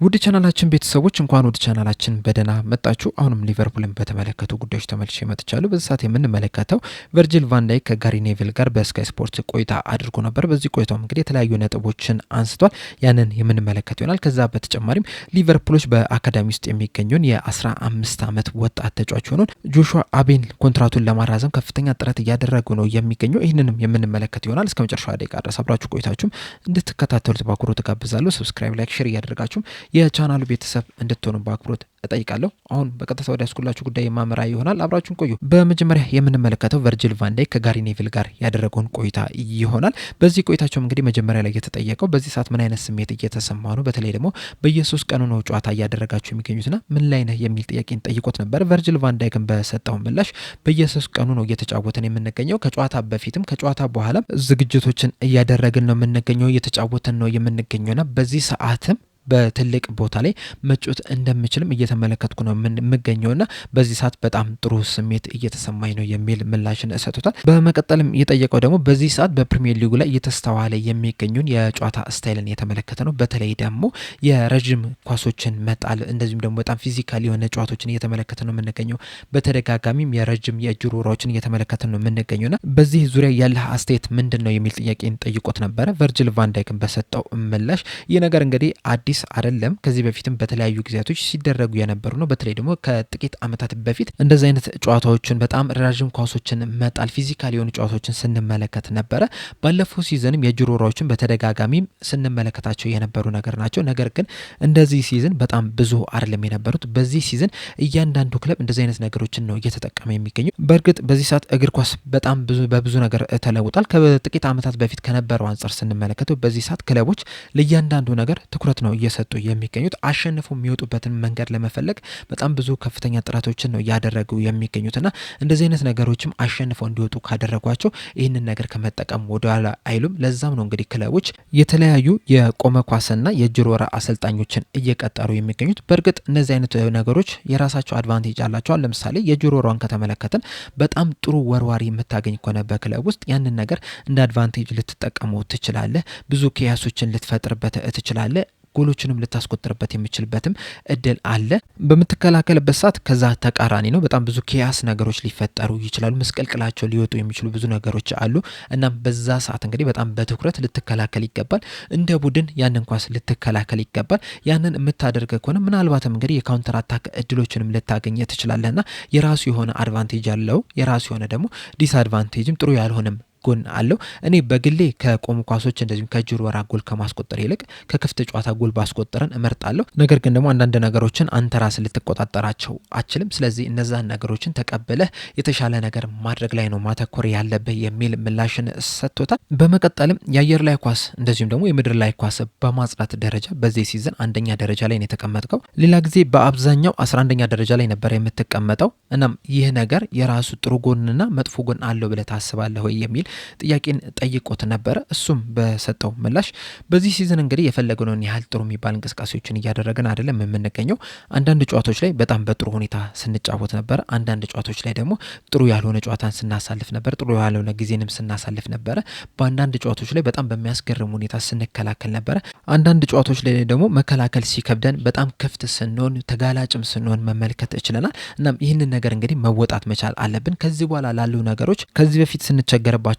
ውድ ቻናላችን ቤተሰቦች እንኳን ውድ ቻናላችን በደህና መጣችሁ። አሁንም ሊቨርፑልን በተመለከቱ ጉዳዮች ተመልሼ መጥቻለሁ። በዚህ ሰዓት የምንመለከተው ቨርጂል ቫን ዳይክ ከጋሪ ኔቪል ጋር በስካይ ስፖርት ቆይታ አድርጎ ነበር። በዚህ ቆይታው እንግዲህ የተለያዩ ነጥቦችን አንስቷል። ያንን የምንመለከት ይሆናል። ከዛ በተጨማሪም ሊቨርፑሎች በአካዳሚ ውስጥ የሚገኙን የ15 ዓመት ወጣት ተጫዋች ሆኖን ጆሹዋ አቤን ኮንትራቱን ለማራዘም ከፍተኛ ጥረት እያደረጉ ነው የሚገኘው። ይህንንም የምንመለከት ይሆናል። እስከ መጨረሻው ደቂቃ ድረስ አብራችሁ ቆይታችሁም እንድትከታተሉት በአክብሮት ተጋብዛለሁ። ሰብስክራይብ፣ ላይክ፣ ሼር እያደረጋችሁም የቻናሉ ቤተሰብ እንድትሆኑ በአክብሮት እጠይቃለሁ። አሁን በቀጥታ ወደ ያስኩላችሁ ጉዳይ የማመራ ይሆናል። አብራችሁን ቆዩ። በመጀመሪያ የምንመለከተው ቨርጂል ቫን ዳይክ ከጋሪ ኔቪል ጋር ያደረገውን ቆይታ ይሆናል። በዚህ ቆይታቸውም እንግዲህ መጀመሪያ ላይ የተጠየቀው በዚህ ሰዓት ምን አይነት ስሜት እየተሰማ ነው፣ በተለይ ደግሞ በየሶስት ቀኑ ነው ጨዋታ እያደረጋችሁ የሚገኙትና ምን ላይ ነህ የሚል ጥያቄን ጠይቆት ነበር። ቨርጂል ቫን ዳይክን በሰጠው ምላሽ በየሶስት ቀኑ ነው እየተጫወተን የምንገኘው፣ ከጨዋታ በፊትም ከጨዋታ በኋላም ዝግጅቶችን እያደረግን ነው የምንገኘው፣ እየተጫወተን ነው የምንገኘውና በዚህ ሰዓትም በትልቅ ቦታ ላይ መጫወት እንደምችልም እየተመለከትኩ ነው የምገኘውና በዚህ ሰዓት በጣም ጥሩ ስሜት እየተሰማኝ ነው የሚል ምላሽን ሰጥቶታል። በመቀጠልም የጠየቀው ደግሞ በዚህ ሰዓት በፕሪሚየር ሊጉ ላይ እየተስተዋለ የሚገኙን የጨዋታ ስታይልን የተመለከተ ነው። በተለይ ደግሞ የረጅም ኳሶችን መጣል፣ እንደዚሁም ደግሞ በጣም ፊዚካል የሆነ ጨዋታዎችን እየተመለከተ ነው የምንገኘው። በተደጋጋሚም የረጅም የእጅ ሩራዎችን እየተመለከተ ነው የምንገኘውና በዚህ ዙሪያ ያለህ አስተያየት ምንድን ነው የሚል ጥያቄን ጠይቆት ነበረ። ቨርጂል ቫን ዳይክን በሰጠው ምላሽ ይህ ነገር እንግዲህ አዲስ አይደለም፣ ከዚህ በፊትም በተለያዩ ጊዜያቶች ሲደረጉ የነበሩ ነው። በተለይ ደግሞ ከጥቂት ዓመታት በፊት እንደዚህ አይነት ጨዋታዎችን በጣም ረጅም ኳሶችን መጣል፣ ፊዚካል የሆኑ ጨዋታዎችን ስንመለከት ነበረ። ባለፈው ሲዝንም የእጅ ሩራዎችን በተደጋጋሚ ስንመለከታቸው የነበሩ ነገር ናቸው። ነገር ግን እንደዚህ ሲዝን በጣም ብዙ አይደለም የነበሩት። በዚህ ሲዝን እያንዳንዱ ክለብ እንደዚህ አይነት ነገሮችን ነው እየተጠቀመ የሚገኘው። በእርግጥ በዚህ ሰዓት እግር ኳስ በጣም በብዙ ነገር ተለውጧል። ከጥቂት ዓመታት በፊት ከነበረው አንጻር ስንመለከተው በዚህ ሰዓት ክለቦች ለእያንዳንዱ ነገር ትኩረት ነው እየሰጡ የሚገኙት። አሸንፈው የሚወጡበትን መንገድ ለመፈለግ በጣም ብዙ ከፍተኛ ጥረቶችን ነው እያደረጉ የሚገኙትና እንደዚህ አይነት ነገሮችም አሸንፈው እንዲወጡ ካደረጓቸው ይህንን ነገር ከመጠቀም ወደኋላ አይሉም። ለዛም ነው እንግዲህ ክለቦች የተለያዩ የቆመ ኳስና የእጅ ሩራ አሰልጣኞችን እየቀጠሩ የሚገኙት። በእርግጥ እነዚህ አይነት ነገሮች የራሳቸው አድቫንቴጅ አላቸዋል። ለምሳሌ የእጅ ሩራን ከተመለከትን በጣም ጥሩ ወርዋሪ የምታገኝ ከሆነ በክለብ ውስጥ ያንን ነገር እንደ አድቫንቴጅ ልትጠቀመው ትችላለህ። ብዙ ኪያሶችን ልትፈጥርበት ትችላለህ። ጎሎችንም ልታስቆጥርበት የሚችልበትም እድል አለ። በምትከላከልበት ሰዓት ከዛ ተቃራኒ ነው። በጣም ብዙ ኪያስ ነገሮች ሊፈጠሩ ይችላሉ። መስቀልቅላቸው ሊወጡ የሚችሉ ብዙ ነገሮች አሉ። እናም በዛ ሰዓት እንግዲህ በጣም በትኩረት ልትከላከል ይገባል። እንደ ቡድን ያንን ኳስ ልትከላከል ይገባል። ያንን የምታደርገ ከሆነ ምናልባትም እንግዲህ የካውንተር አታክ እድሎችንም ልታገኝ ትችላለህና የራሱ የሆነ አድቫንቴጅ አለው፣ የራሱ የሆነ ደግሞ ዲስአድቫንቴጅም ጥሩ ያልሆነም ጎን አለው። እኔ በግሌ ከቆሙ ኳሶች እንደዚሁም ከእጅ ሩራ ጎል ከማስቆጠር ይልቅ ከክፍት ጨዋታ ጎል ባስቆጠረን እመርጣለሁ። ነገር ግን ደግሞ አንዳንድ ነገሮችን አንተ ራስህ ልትቆጣጠራቸው አችልም። ስለዚህ እነዛን ነገሮችን ተቀብለህ የተሻለ ነገር ማድረግ ላይ ነው ማተኮር ያለብህ የሚል ምላሽን ሰጥቶታል። በመቀጠልም የአየር ላይ ኳስ እንደዚሁም ደግሞ የምድር ላይ ኳስ በማጽዳት ደረጃ በዚህ ሲዝን አንደኛ ደረጃ ላይ ነው የተቀመጥከው። ሌላ ጊዜ በአብዛኛው 11ኛ ደረጃ ላይ ነበር የምትቀመጠው። እናም ይህ ነገር የራሱ ጥሩ ጎንና መጥፎ ጎን አለው ብለህ ታስባለህ ወይ የሚል ጥያቄን ጠይቆት ነበረ። እሱም በሰጠው ምላሽ በዚህ ሲዝን እንግዲህ የፈለግነውን ያህል ጥሩ የሚባል እንቅስቃሴዎችን እያደረግን አይደለም የምንገኘው። አንዳንድ ጨዋታዎች ላይ በጣም በጥሩ ሁኔታ ስንጫወት ነበረ። አንዳንድ ጨዋታዎች ላይ ደግሞ ጥሩ ያልሆነ ጨዋታን ስናሳልፍ ነበር። ጥሩ ያልሆነ ጊዜንም ስናሳልፍ ነበረ። በአንዳንድ ጨዋታዎች ላይ በጣም በሚያስገርም ሁኔታ ስንከላከል ነበረ። አንዳንድ ጨዋታዎች ላይ ደግሞ መከላከል ሲከብደን በጣም ክፍት ስንሆን፣ ተጋላጭም ስንሆን መመልከት ችለናል። እናም ይህንን ነገር እንግዲህ መወጣት መቻል አለብን። ከዚህ በኋላ ላሉ ነገሮች ከዚህ በፊት ስንቸገርባቸው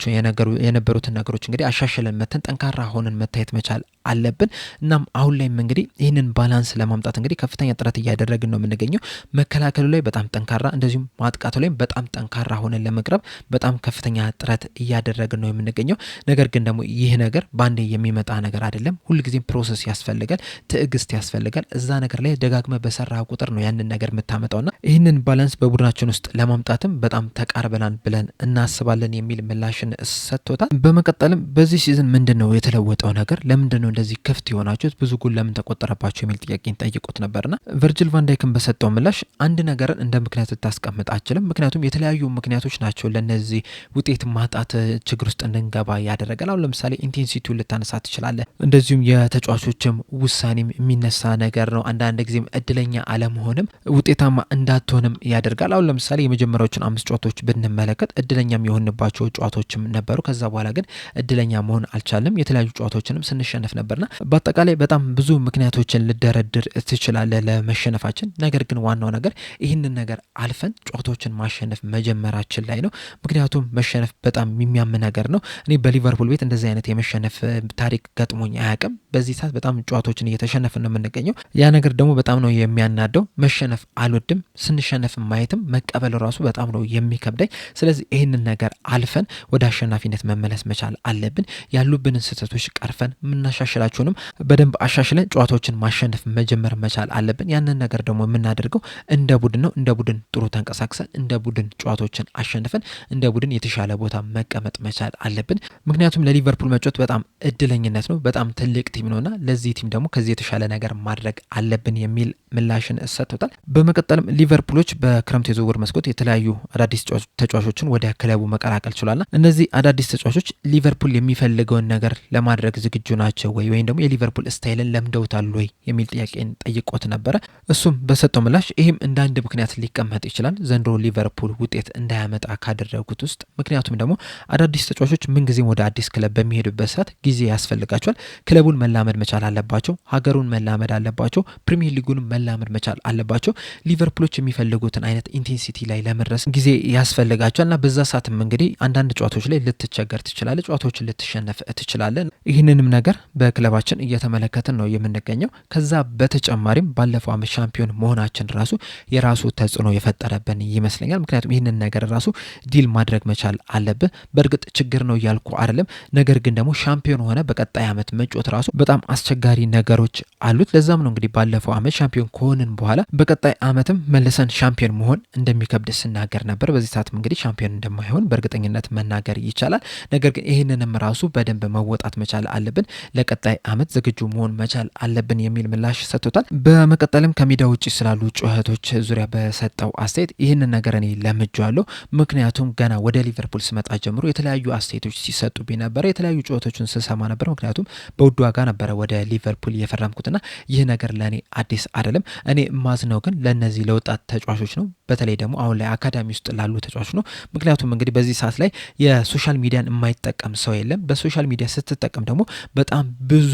የነበሩትን ነገሮች እንግዲህ አሻሽለን መተን ጠንካራ ሆነን መታየት መቻል አለብን። እናም አሁን ላይም እንግዲህ ይህንን ባላንስ ለማምጣት እንግዲህ ከፍተኛ ጥረት እያደረግን ነው የምንገኘው። መከላከሉ ላይ በጣም ጠንካራ እንደዚሁም ማጥቃቱ ላይ በጣም ጠንካራ ሆነን ለመቅረብ በጣም ከፍተኛ ጥረት እያደረግን ነው የምንገኘው። ነገር ግን ደግሞ ይህ ነገር በአንዴ የሚመጣ ነገር አይደለም። ሁልጊዜም ፕሮሰስ ያስፈልጋል፣ ትዕግስት ያስፈልጋል። እዛ ነገር ላይ ደጋግመ በሰራ ቁጥር ነው ያንን ነገር የምታመጣውና ይህንን ባላንስ በቡድናችን ውስጥ ለማምጣትም በጣም ተቃርበናል ብለን እናስባለን የሚል ምላሽን ሰጥቶታል። በመቀጠልም በዚህ ሲዝን ምንድን ነው የተለወጠው ነገር፣ ለምንድን ነው እንደዚህ ክፍት የሆናችሁት፣ ብዙ ጎል ለምን ተቆጠረባቸው የሚል ጥያቄን ጠይቆት ነበርና ቨርጂል ቫን ዳይክን በሰጠው ምላሽ አንድ ነገርን እንደ ምክንያት ልታስቀምጥ አችልም። ምክንያቱም የተለያዩ ምክንያቶች ናቸው ለነዚህ ውጤት ማጣት ችግር ውስጥ እንድንገባ ያደረገል። አሁን ለምሳሌ ኢንቴንሲቲውን ልታነሳ ትችላለህ። እንደዚሁም የተጫዋቾችም ውሳኔም የሚነሳ ነገር ነው። አንዳንድ ጊዜም እድለኛ አለመሆንም ውጤታማ እንዳትሆንም ያደርጋል። አሁን ለምሳሌ የመጀመሪያዎቹን 5 ጨዋታዎች ብንመለከት እድለኛም የሆንባቸው ጨዋታዎችም ነበሩ። ከዛ በኋላ ግን እድለኛ መሆን አልቻልንም። የተለያዩ ጨዋታዎችንም ስንሸነፍ ነበርና በአጠቃላይ በጣም ብዙ ምክንያቶችን ልደረድር ትችላለህ ለመሸነፋችን። ነገር ግን ዋናው ነገር ይህንን ነገር አልፈን ጨዋታዎችን ማሸነፍ መጀመራችን ላይ ነው። ምክንያቱም መሸነፍ በጣም የሚያም ነገር ነው። እኔ በሊቨርፑል ቤት እንደዚህ አይነት የመሸነፍ ታሪክ ገጥሞኝ አያውቅም። በዚህ ሰዓት በጣም ጨዋታዎችን እየተሸነፍን ነው የምንገኘው። ያ ነገር ደግሞ በጣም ነው የሚያናደው። መሸነፍ አልወድም። ስንሸነፍ ማየትም መቀበል ራሱ በጣም ነው የሚከብደኝ። ስለዚህ ይህንን ነገር አልፈን ወደ አሸናፊነት መመለስ መቻል አለብን። ያሉብንን ስህተቶች ቀርፈን የምናሻሽላቸውንም በደንብ አሻሽለን ጨዋታዎችን ማሸነፍ መጀመር መቻል አለብን። ያንን ነገር ደግሞ የምናደርገው እንደ ቡድን ነው። እንደ ቡድን ጥሩ ተንቀሳቅሰን እንደ ቡድን ጨዋታዎችን አሸንፈን እንደ ቡድን የተሻለ ቦታ መቀመጥ መቻል አለብን። ምክንያቱም ለሊቨርፑል መጫወት በጣም እድለኝነት ነው። በጣም ትልቅ ቲም ነውና ለዚህ ቲም ደግሞ ከዚህ የተሻለ ነገር ማድረግ አለብን የሚል ምላሽን ሰጥቶታል። በመቀጠልም ሊቨርፑሎች በክረምት የዝውውር መስኮት የተለያዩ አዳዲስ ተጫዋቾችን ወደ ክለቡ መቀላቀል ችሏልና እነዚህ አዳዲስ ተጫዋቾች ሊቨርፑል የሚፈልገውን ነገር ለማድረግ ዝግጁ ናቸው ወይም ደግሞ የሊቨርፑል ስታይልን ለምደውታል ወይ የሚል ጥያቄን ጠይቆት ነበረ። እሱም በሰጠው ምላሽ ይህም እንደ አንድ ምክንያት ሊቀመጥ ይችላል ዘንድሮ ሊቨርፑል ውጤት እንዳያመጣ ካደረጉት ውስጥ። ምክንያቱም ደግሞ አዳዲስ ተጫዋቾች ምንጊዜም ወደ አዲስ ክለብ በሚሄዱበት ሰዓት ጊዜ ያስፈልጋቸዋል። ክለቡን መላመድ መቻል አለባቸው። ሀገሩን መላመድ አለባቸው። ፕሪሚየር ሊጉን መላመድ መቻል አለባቸው። ሊቨርፑሎች የሚፈልጉትን አይነት ኢንቴንሲቲ ላይ ለመድረስ ጊዜ ያስፈልጋቸዋል እና በዛ ሰዓትም እንግዲህ አንዳንድ ጨዋታዎች ላይ ልትቸገር ትችላለህ፣ ጨዋታዎችን ልትሸነፍ ትችላለህ። ይህንንም ነገር በክለባችን እየተመለከትን ነው የምንገኘው። ከዛ በተጨማሪም ባለፈው ዓመት ሻምፒዮን መሆናችን ራሱ የራሱ ተጽዕኖ የፈጠረብን ይመስለኛል። ምክንያቱም ይህንን ነገር ራሱ ዲል ማድረግ መቻል አለብህ። በእርግጥ ችግር ነው እያልኩ አይደለም። ነገር ግን ደግሞ ሻምፒዮን ሆነ በቀጣይ ዓመት መጫወት ራሱ በጣም አስቸጋሪ ነገሮች አሉት። ለዛም ነው እንግዲህ ባለፈው ዓመት ሻምፒዮን ከሆንን በኋላ በቀጣይ ዓመትም መልሰን ሻምፒዮን መሆን እንደሚከብድ ስናገር ነበር። በዚህ ሰዓትም እንግዲህ ሻምፒዮን እንደማይሆን በእርግጠኝነት መናገር ይቻላል። ነገር ግን ይህንንም ራሱ በደንብ መወጣት መቻል አለብን፣ ለቀጣይ ዓመት ዝግጁ መሆን መቻል አለብን የሚል ምላሽ ሰጥቶታል። በመቀጠልም ከሜዳ ውጭ ስላሉ ጩኸቶች ዙሪያ በሰጠው አስተያየት ይህንን ነገር እኔ ለምጄዋለሁ። ምክንያቱም ገና ወደ ሊቨርፑል ስመጣ ጀምሮ የተለያዩ አስተያየቶች ሲሰጡብኝ ነበረ፣ የተለያዩ ጩኸቶችን ስሰማ ነበር። ምክንያቱም በውድ ዋጋ ነበረ ወደ ሊቨርፑል የፈረምኩትና ይህ ነገር ለእኔ አዲስ አይደለም። እኔ ማዝነው ግን ለእነዚህ ለወጣት ተጫዋቾች ነው፣ በተለይ ደግሞ አሁን ላይ አካዳሚ ውስጥ ላሉ ተጫዋቾች ነው። ምክንያቱም እንግዲህ በዚህ ሰዓት ላይ የሶሻል ሚዲያን የማይጠቀም ሰው የለም። በሶሻል ሚዲያ ስትጠቀም ደግሞ በጣም ብዙ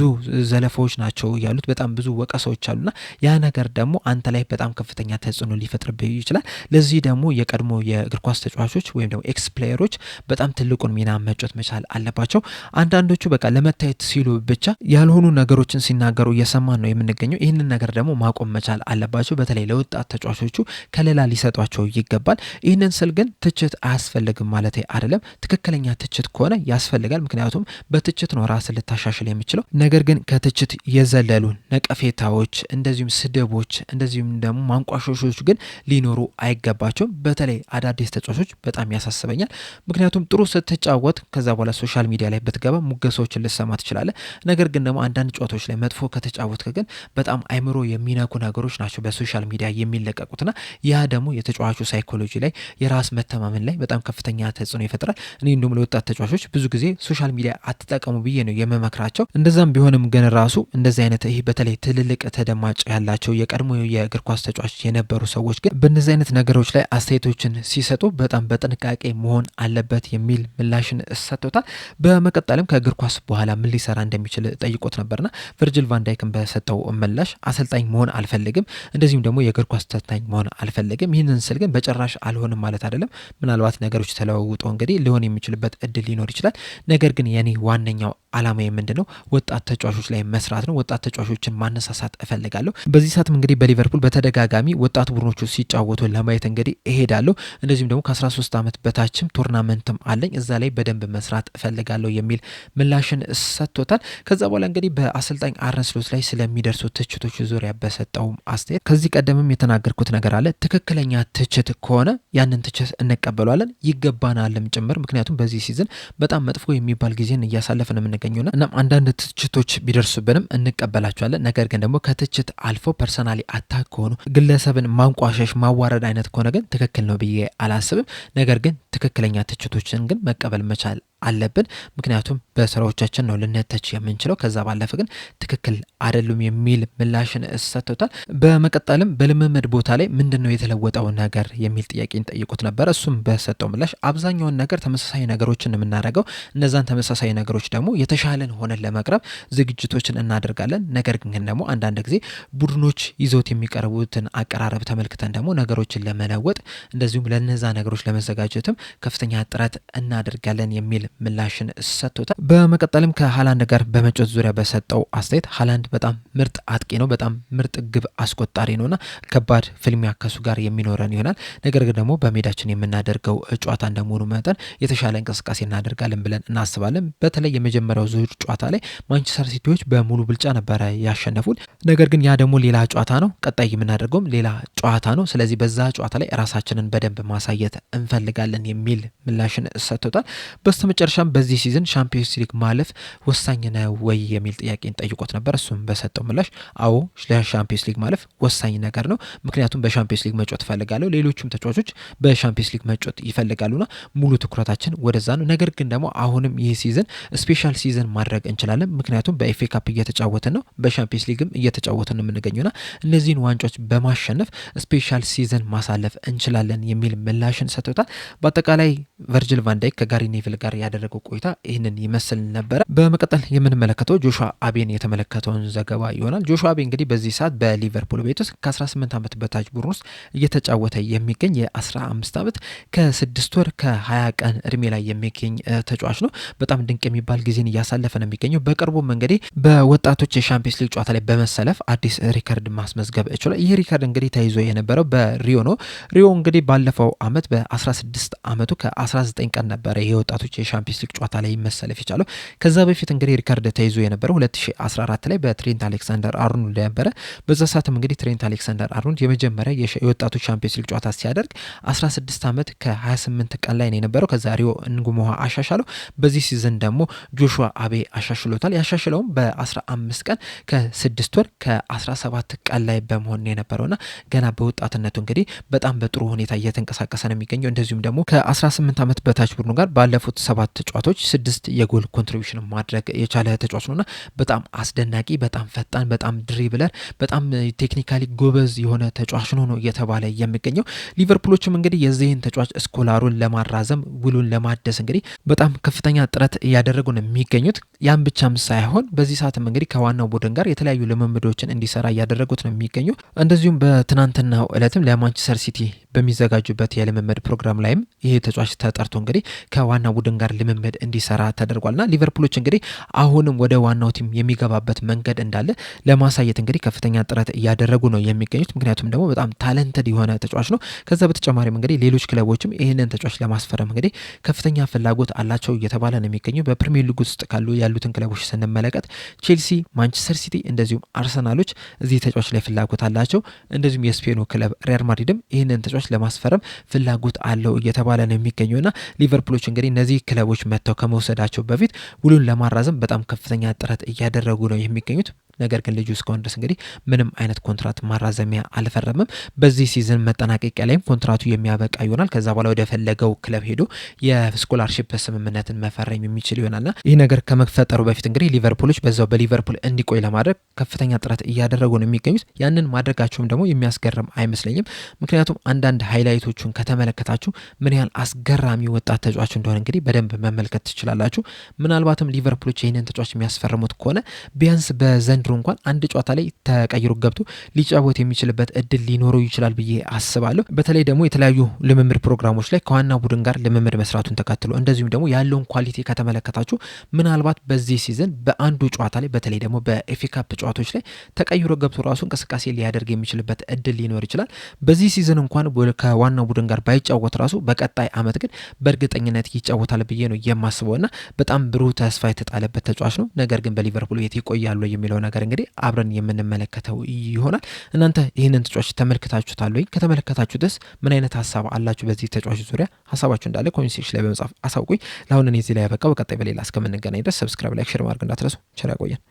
ዘለፋዎች ናቸው ያሉት፣ በጣም ብዙ ወቀሳዎች አሉና ያ ነገር ደግሞ አንተ ላይ በጣም ከፍተኛ ተጽዕኖ ሊፈጥርብህ ይችላል። ለዚህ ደግሞ የቀድሞ የእግር ኳስ ተጫዋቾች ወይም ደግሞ ኤክስ ፕሌየሮች በጣም ትልቁን ሚና መጫወት መቻል አለባቸው። አንዳንዶቹ በቃ ለመታየት ሲሉ ብቻ ያልሆኑ ነገሮችን ሲናገሩ እየሰማን ነው የምንገኘው። ይህንን ነገር ደግሞ ማቆም መቻል አለባቸው። በተለይ ለወጣት ተጫዋቾቹ ከሌላ ሊሰጧቸው ይገባል። ይህንን ስል ግን ትችት አያስፈልግም ማለት አይደለም። ትክክለኛ ትችት ከሆነ ያስፈልጋል። ምክንያቱም በትችት ነው ራስን ልታሻሽል የሚችለው። ነገር ግን ከትችት የዘለሉ ነቀፌታዎች፣ እንደዚሁም ስድቦች፣ እንደዚሁም ደግሞ ማንቋሾሾች ግን ሊኖሩ አይገባቸውም። በተለይ አዳዲስ ተጫዋቾች በጣም ያሳስበኛል። ምክንያቱም ጥሩ ስትጫወት ከዛ በኋላ ሶሻል ሚዲያ ላይ ብትገባ ሙገሶችን ልሰማ ትችላለህ። ነገር ግን ደግሞ አንዳንድ ጨዋታዎች ላይ መጥፎ ከተጫወትክ ግን በጣም አይምሮ የሚነኩ ነገሮች ናቸው በሶሻል ሚዲያ የሚለቀቁትና ያ ደግሞ የተጫዋቹ ሳይኮሎጂ ላይ የራስ መተማመን ላይ በጣም ከፍተኛ ተጽዕኖ ይፈጥራል። እኔ እንደውም ለወጣት ተጫዋቾች ብዙ ጊዜ ሶሻል ሚዲያ አትጠቀሙ ብዬ ነው የምመክራቸው። እንደዛም ቢሆንም ግን ራሱ እንደዚህ አይነት ይሄ በተለይ ትልልቅ ተደማጭ ያላቸው የቀድሞ የእግር ኳስ ተጫዋች የነበሩ ሰዎች ግን በእነዚህ አይነት ነገሮች ላይ አስተያየቶችን ሲሰጡ በጣም በጥንቃቄ መሆን አለበት የሚል ምላሽን ሰጥቶታል። በመቀጠልም ከእግር ኳስ በኋላ ምን ሊሰራ እንደሚችል ጠይቆት ነበርና ቨርጂል ቫንዳይክን በሰጠው ምላሽ አሰልጣኝ መሆን አልፈልግም፣ እንደዚሁም ደግሞ የእግር ኳስ ተንታኝ መሆን አልፈልግም። ይህንን ስል ግን በጭራሽ አልሆንም ማለት አይደለም። ምናልባት ነገሮች ተለዋውጦ እንግዲህ ሊሆን የሚችልበት እድል ሊኖር ይችላል። ነገር ግን የኔ ዋነኛው አላማዬ ምንድነው? ወጣት ተጫዋቾች ላይ መስራት ነው። ወጣት ተጫዋቾችን ማነሳሳት እፈልጋለሁ። በዚህ ሰዓትም እንግዲህ በሊቨርፑል በተደጋጋሚ ወጣት ቡድኖቹ ሲጫወቱ ለማየት እንግዲህ እሄዳለሁ። እንደዚሁም ደግሞ ከ13 ዓመት በታችም ቱርናመንትም አለኝ፣ እዛ ላይ በደንብ መስራት እፈልጋለሁ የሚል ምላሽን ሰጥቶታል። ከዛ በኋላ እንግዲህ በአሰልጣኝ አርነ ስሎት ላይ ስለሚደርሱ ትችቶች ዙሪያ በሰጠው አስተያየት ከዚህ ቀደምም የተናገርኩት ነገር አለ። ትክክለኛ ትችት ከሆነ ያንን ትችት እንቀበሏለን፣ ይገባናልም ጭምር። ምክንያቱም በዚህ ሲዝን በጣም መጥፎ የሚባል ጊዜን እያሳለፍን የምንገኘውና እናም አንዳንድ ትችቶች ቢደርሱብንም እንቀበላቸዋለን። ነገር ግን ደግሞ ከትችት አልፎ ፐርሰናሊ አታክ ከሆኑ ግለሰብን ማንቋሸሽ፣ ማዋረድ አይነት ከሆነ ግን ትክክል ነው ብዬ አላስብም። ነገር ግን ትክክለኛ ትችቶችን ግን መቀበል መቻል አለብን። ምክንያቱም በስራዎቻችን ነው ልንተች የምንችለው። ከዛ ባለፈ ግን ትክክል አይደሉም የሚል ምላሽን ሰጥቶታል። በመቀጠልም በልምምድ ቦታ ላይ ምንድነው የተለወጠው ነገር የሚል ጥያቄን ጠይቁት ነበር። እሱም በሰጠው ምላሽ አብዛኛውን ነገር ተመሳሳይ ነገሮችን የምናደርገው፣ እነዛን ተመሳሳይ ነገሮች ደግሞ የተሻለን ሆነን ለመቅረብ ዝግጅቶችን እናደርጋለን። ነገር ግን ደግሞ አንዳንድ ጊዜ ቡድኖች ይዘውት የሚቀርቡትን አቀራረብ ተመልክተን ደግሞ ነገሮችን ለመለወጥ እንደዚሁም ለነዛ ነገሮች ለመዘጋጀትም ከፍተኛ ጥረት እናደርጋለን የሚል ምላሽን ሰጥቶታል። በመቀጠልም ከሃላንድ ጋር በመጫወት ዙሪያ በሰጠው አስተያየት ሃላንድ በጣም ምርጥ አጥቂ ነው፣ በጣም ምርጥ ግብ አስቆጣሪ ነውና ከባድ ፍልሚያ ከሱ ጋር የሚኖረን ይሆናል። ነገር ግን ደግሞ በሜዳችን የምናደርገው ጨዋታ እንደመሆኑ መጠን የተሻለ እንቅስቃሴ እናደርጋለን ብለን እናስባለን። በተለይ የመጀመሪያው ዙር ጨዋታ ላይ ማንቸስተር ሲቲዎች በሙሉ ብልጫ ነበረ ያሸነፉን። ነገር ግን ያ ደግሞ ሌላ ጨዋታ ነው፣ ቀጣይ የምናደርገውም ሌላ ጨዋታ ነው። ስለዚህ በዛ ጨዋታ ላይ ራሳችንን በደንብ ማሳየት እንፈልጋለን የሚል ምላሽን ሰጥቶታል። በስተመጨረሻም በዚህ ሲዝን ሻምፒዮንስ ሊግ ማለፍ ወሳኝ ነው ወይ የሚል ጥያቄን ጠይቆት ነበር። እሱም በሰጠው ምላሽ አዎ ለሻምፒዮንስ ሊግ ማለፍ ወሳኝ ነገር ነው፣ ምክንያቱም በሻምፒዮንስ ሊግ መጫወት እፈልጋለሁ፣ ሌሎቹም ተጫዋቾች በሻምፒዮንስ ሊግ መጫወት ይፈልጋሉና ሙሉ ትኩረታችን ወደዛ ነው። ነገር ግን ደግሞ አሁንም ይህ ሲዝን ስፔሻል ሲዝን ማድረግ እንችላለን፣ ምክንያቱም በኤፍኤ ካፕ እየተጫወትን ነው፣ በሻምፒዮንስ ሊግም እየተጫወትን ነው የምንገኘውና እነዚህን ዋንጫዎች በማሸነፍ ስፔሻል ሲዝን ማሳለፍ እንችላለን የሚል ምላሽን ሰጥቶታል። በአጠቃላይ ቨርጅል ቫንዳይክ ከጋሪ ኔቪል ጋር ያደረገው ቆይታ ይህንን ይመስል ነበረ። በመቀጠል የምንመለከተው ጆሹዋ አቤን የተመለከተውን ዘገባ ይሆናል። ጆሹዋ አቤ እንግዲህ በዚህ ሰዓት በሊቨርፑል ቤት ውስጥ ከ18 ዓመት በታች ቡድን ውስጥ እየተጫወተ የሚገኝ የ15 ዓመት ከ6 ወር ከ20 ቀን እድሜ ላይ የሚገኝ ተጫዋች ነው። በጣም ድንቅ የሚባል ጊዜን እያሳለፈ ነው የሚገኘው። በቅርቡም እንግዲህ በወጣቶች የሻምፒዮንስ ሊግ ጨዋታ ላይ በመሰለፍ አዲስ ሪከርድ ማስመዝገብ ችሏል። ይህ ሪከርድ እንግዲህ ተይዞ የነበረው በሪዮ ነው። ሪዮ እንግዲህ ባለፈው አመት በ16 ዓመቱ ከ19 ቀን ነበረ የወጣቶች የሻምፒዮንስ ሊግ ጨዋታ ላይ መሰለፍ የቻለው። ከዛ በፊት እንግዲህ ሪከርድ ተይዞ የነበረው 2014 ላይ በትሬንት አሌክሳንደር አርኖልድ ነበረ። በዛ ሰዓትም እንግዲህ ትሬንት አሌክሳንደር አርኖልድ የመጀመሪያ የወጣቶች ሻምፒዮንስ ሊግ ጨዋታ ሲያደርግ 16 ዓመት ከ28 ቀን ላይ ነው የነበረው። ከዛ ሪዮ እንጉሞሃ አሻሻለው። በዚህ ሲዝን ደግሞ ጆሹዋ አቤ አሻሽሎታል። ያሻሽለውም በ15 ቀን ከ6 ወር ከ17 ቀን ላይ በመሆን ነው የነበረውና ገና በወጣትነቱ እንግዲህ በጣም በጥሩ ሁኔታ እየተንቀሳቀሰ ነው የሚገኘው። እንደዚሁም ደግሞ ከ18 ዓመት በታች ቡድኑ ጋር ባለፉት 7 ጨዋታዎች 6 የጎል ኮንትሪቢዩሽን ማድረግ የቻለ ተጫዋች ነውና በጣም አስደናቂ፣ በጣም ፈጣን፣ በጣም ድሪብለር፣ በጣም ቴክኒካሊ ጎበዝ የሆነ ተጫዋች ነው እየተባለ የሚገኘው። ሊቨርፑሎችም እንግዲህ የዚህን ተጫዋች ስኮላሩን ለማራዘም ውሉን ለማደስ እንግዲህ በጣም ከፍተኛ ጥረት እያደረጉ ነው የሚገኙት። ያን ብቻም ሳይሆን በዚህ ሰዓትም እንግዲህ ከዋናው ቡድን ጋር የተለያዩ ልምምዶችን እንዲሰራ እያደረጉት ነው የሚገኙ። እንደዚሁም በትናንትናው ዕለትም ለማንቸስተር ሲቲ በሚዘጋጁበት የልምምድ ፕሮግራም ላይም ይሄ ተጫዋች ተጠርቶ እንግዲህ ከዋና ቡድን ጋር ልምምድ እንዲሰራ ተደርጓልና ሊቨርፑሎች እንግዲህ አሁንም ወደ ዋናው ቲም የሚገባበት መንገድ እንዳለ ለማሳየት እንግዲህ ከፍተኛ ጥረት እያደረጉ ነው የሚገኙት። ምክንያቱም ደግሞ በጣም ታለንትድ የሆነ ተጫዋች ነው። ከዛ በተጨማሪም እንግዲህ ሌሎች ክለቦችም ይህንን ተጫዋች ለማስፈረም እንግዲህ ከፍተኛ ፍላጎት አላቸው እየተባለ ነው የሚገኘው። በፕሪሚየር ሊግ ውስጥ ካሉ ያሉትን ክለቦች ስንመለከት ቼልሲ፣ ማንቸስተር ሲቲ እንደዚሁም አርሰናሎች እዚህ ተጫዋች ላይ ፍላጎት አላቸው። እንደዚሁም የስፔኑ ክለብ ሪያል ማድሪድም ይህንን ተጫዋች ለማስፈረም ፍላጎት አለው እየተባለ ነው የሚገኘውና ሊቨርፑሎች እንግዲህ እነዚህ ክለቦች መጥተው ከመውሰዳቸው በፊት ውሉን ለማራዘም በጣም ከፍተኛ ጥረት እያደረጉ ነው የሚገኙት። ነገር ግን ልጁ እስካሁን ድረስ እንግዲህ ምንም አይነት ኮንትራት ማራዘሚያ አልፈረምም። በዚህ ሲዝን መጠናቀቂያ ላይም ኮንትራቱ የሚያበቃ ይሆናል። ከዛ በኋላ ወደ ፈለገው ክለብ ሄዶ የስኮላርሺፕ ስምምነትን መፈረም የሚችል ይሆናልና ይህ ነገር ከመፈጠሩ በፊት እንግዲህ ሊቨርፑሎች በዛው በሊቨርፑል እንዲቆይ ለማድረግ ከፍተኛ ጥረት እያደረጉ ነው የሚገኙት። ያንን ማድረጋቸውም ደግሞ የሚያስገርም አይመስለኝም። ምክንያቱም አንዳንድ ሃይላይቶቹን ከተመለከታችሁ ምን ያህል አስገራሚ ወጣት ተጫዋች እንደሆነ እንግዲህ በደንብ መመልከት ትችላላችሁ። ምናልባትም ሊቨርፑሎች ይህንን ተጫዋች የሚያስፈርሙት ከሆነ ቢያንስ በዘንድሮ እንኳን አንድ ጨዋታ ላይ ተቀይሮ ገብቶ ሊጫወት የሚችልበት እድል ሊኖረው ይችላል ብዬ አስባለሁ። በተለይ ደግሞ የተለያዩ ልምምድ ፕሮግራሞች ላይ ከዋና ቡድን ጋር ልምምድ መስራቱን ተከትሎ እንደዚሁም ደግሞ ያለውን ኳሊቲ ከተመለከታችሁ ምናልባት በዚህ ሲዝን በአንዱ ጨዋታ ላይ በተለይ ደግሞ በኤፍኤ ካፕ ጨዋታዎች ላይ ተቀይሮ ገብቶ ራሱ እንቅስቃሴ ሊያደርግ የሚችልበት እድል ሊኖር ይችላል። በዚህ ሲዝን እንኳን ከዋናው ቡድን ጋር ባይጫወት ራሱ በቀጣይ አመት ግን በእርግጠኝነት ይጫወታል ብዬ ነው የማስበውና በጣም ብሩህ ተስፋ የተጣለበት ተጫዋች ነው። ነገር ግን በሊቨርፑል የት ይቆያሉ የሚለው ነገር እንግዲህ አብረን የምንመለከተው ይሆናል። እናንተ ይህንን ተጫዋች ተመልክታችሁታል ወይ? ከተመለከታችሁትስ ምን አይነት ሀሳብ አላችሁ በዚህ ተጫዋች ዙሪያ? ሀሳባችሁ እንዳለ ኮሜንት ሴክሽን ላይ በመጻፍ አሳውቁኝ። ለአሁን እኔ እዚህ ላይ ያበቃው። በቀጣይ በሌላ እስከምንገናኝ ድረስ ሰብስክራይብ፣ ላይክ፣ ሼር ማድረግ እንዳትረሱ። ቸር ያቆየን።